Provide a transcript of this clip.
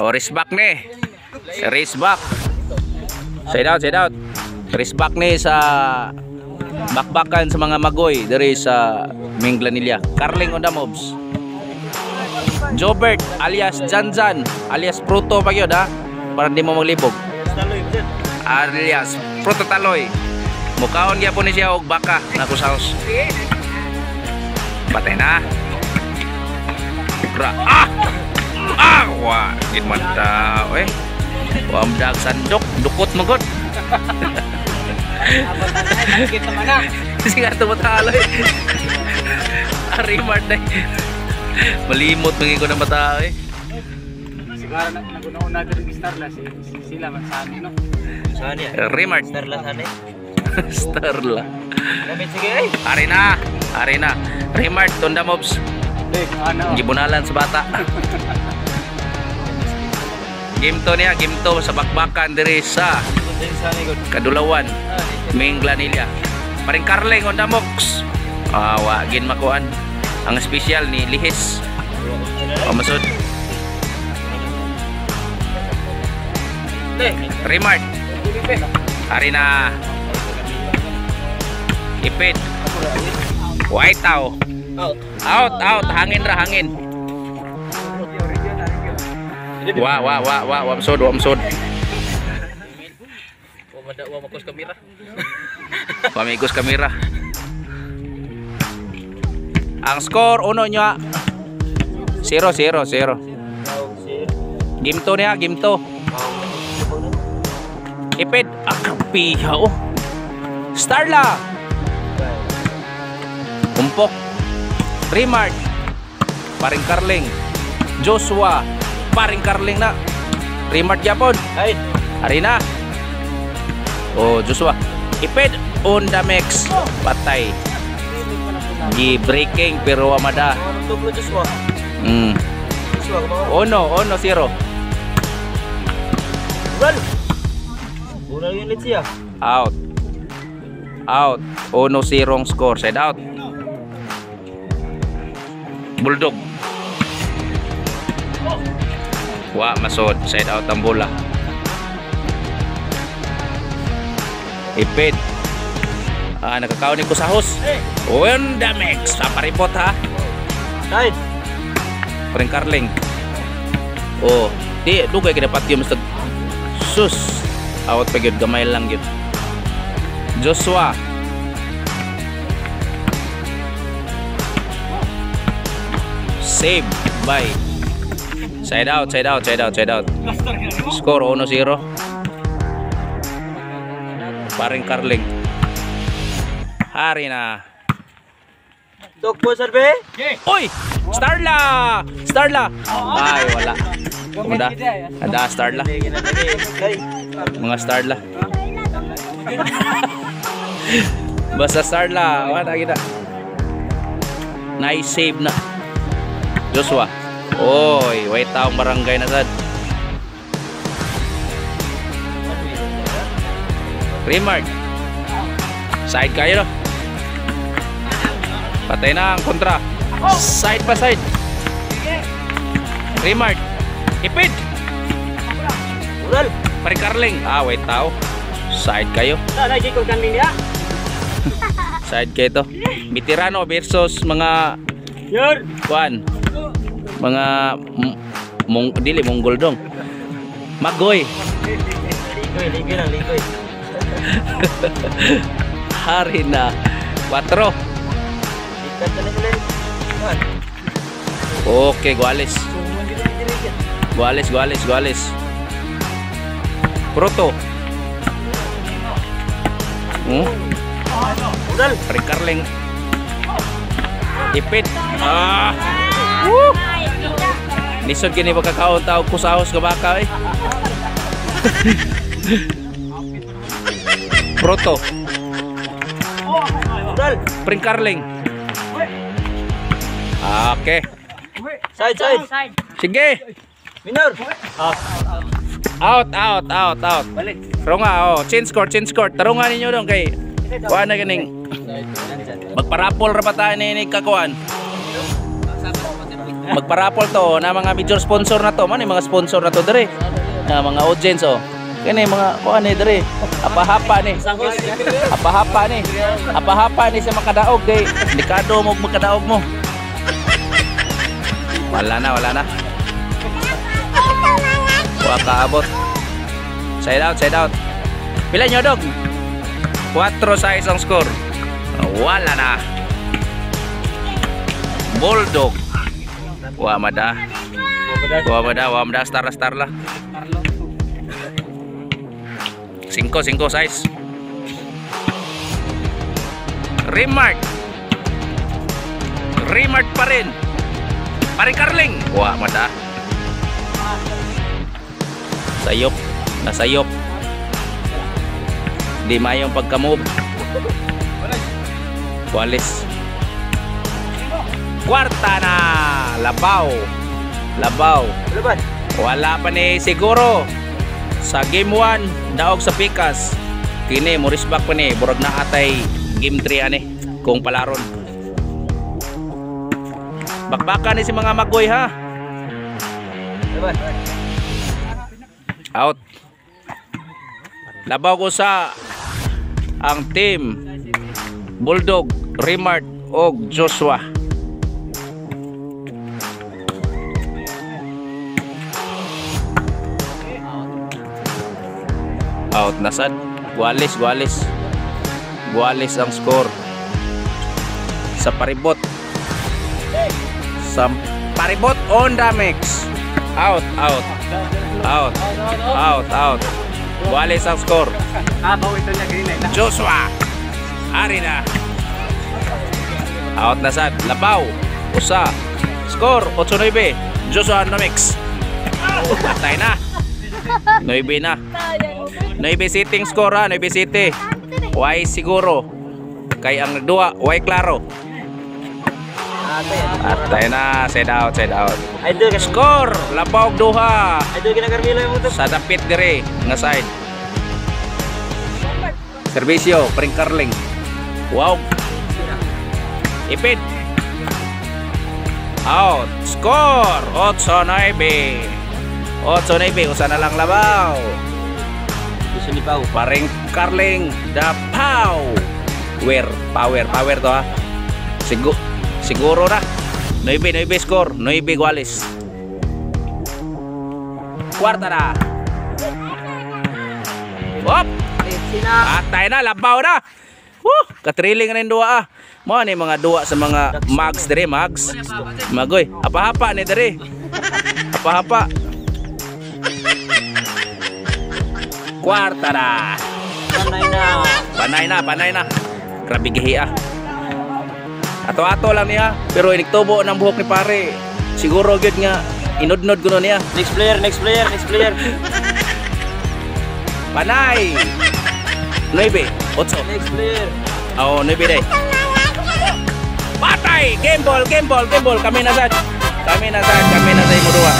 Oh, race back ni. Race back. Side out, side out. Race back ni sa bakbakan sa mga magoy dari sa Minglanilla. Carling on the moves. Jobert alias Janjan alias Pruto pa yun ha. Para di mo maglibog. Alias Pruto Taloy. Mukhaon niya po ni siya og baka na kusaos. Patay na. Wah, git mantap eh. Wah, amdag sandok, dukot magod. Kita mana? Sige ato mataloy. Arimart na. Malimot mangi ko na mata eh. Sigara naguna-una ka ng Starla sila man sa amin no. Saan ya? Rimart. Starla sana. Starla. Gamit sige ay. Arena, arena. Rimart Tonda Mobs. Ano? Gibunalan sa bata. Game to niya, game to sa bakbakan diri sa Kadulawan, Minglanilla. Paring Carling on the mox. Wa gin makuan. Ang special ni Lihis. Masud. Rimart. Arena. Ipit. White out. Out, hangin ra, hangin. Wamsod. Wamakos kamera. Pamigos kamera. Ang score uno nya 0-0. Game to niya, game to. Ipit, akapihaw. Starla. Umpok. Rimart. Paring Carling. Joshua. Paring Carling na. Rimart yapon. Ay. Arena. Oh, Joshua. Ipid on the mix. Patay. Di breaking pero amada. Tuglo Joshua. Ono 0. Run. Una yun siya. Out. Ono 0 score. Side out. Bulldog. Masod. Side out ang bola. Ipid. Nakakaunin ko sa host. On the mix. Paparipot ha. Side. Paring Carling. Oh. Di. Dugay kinapat yung Mr. Sus. Out pa yun. Gamay lang yun. Joshua. Save by side out. Score 1-0. Paring Carling. Hari na. Tok po sarbe. Oy! Starla. Ay wala. Ada Starla. Mga Starla. Basta Starla. Wala kita. Nice save na. Joshua. Oy, wait taong barangay na sad. Rimart. Side kayo no. Patay na ang kontra. Side pa side. Rimart. Ipid. Ural. Paring Carling. Wait tao. Side kayo. Lagi ko kanin ya. Side kayo to. Veterano versus mga Yun. kuan. Mga dili Monggol dong. Magoy. Ligoy lang. Hari na 4. Okay, Guales. Proto. Ural. Paring Carling. Ipit. Lisod gini pagkakaon tao kusahos ka baka eh. Proto. Ural. Paring Carling. Okay. Side. Sige. Minor. Out. Balik. Ronga, change score. Tarungan ninyo dong kay kuan na ganing magparapol ra pa tayo ni kakuan. Magparapol to na mga major sponsor na to. Man mga sponsor na to dire. Mga audience oh. Kani mga kuan ni dire. Apa-hapa ni. Apa-hapa ni. Apa-hapa ni sa makadaog kay delikado mo makadaog mo. Wala na. Wa kaabot. Side out. Pila nyo dog? 4-6 ang score. Wala na. Bulldog. Wa mada star lah. 5-6. Remark pa rin. Paring Carling. Wa mada. Nasayop. Di mayong pagka-move. Walis. Kwarta na. Labaw. Wala pa ni siguro. Sa game 1, daog sa pikas. Kini mo risbak pa ni. Burag na atay game 3 ani. Kung palaron. Bakbakan ni si mga magoy ha. Out. Labaw ko sa ang team Bulldog, Remart og Joshua. Out na sad. Gualis ang score. Sa paribot on the mix. Out. Gualis ang score. Joshua Arina. Out na sad. Labaw usa. Score 8-9. Joshua no mix. Patay na. 9 na. 9 sitting score ha. 9 city. Why siguro. Kay ang nagduwa why klaro. Atay na. Side out. Score Labaw duha. Sa dapit dire nga side. Servisyo Paring Carling. Wow. Ipid. Out. Score 8-9. Usa na lang Labaw. Paring Carling Dapaw. Power to ha. Siguro na. 9 score. 9 Gualis. Kwarta na. Hop. Atay na. Labaw na. Katriling na yung duwa ah. Mo ni mga duwa sa mga mags dire. Magoy. Apa-hapa ni dire. Apa-hapa. Kwarta na. Panay na. Grabe gihi ah. Ato-ato lang niya. Pero iniktubo ng buhok ni pare. Siguro gyud nga inudnod kuno niya. Next player. Panay. 9, 8. Next player. 9 day. Patay. Game ball. Kami na sad mo duwa.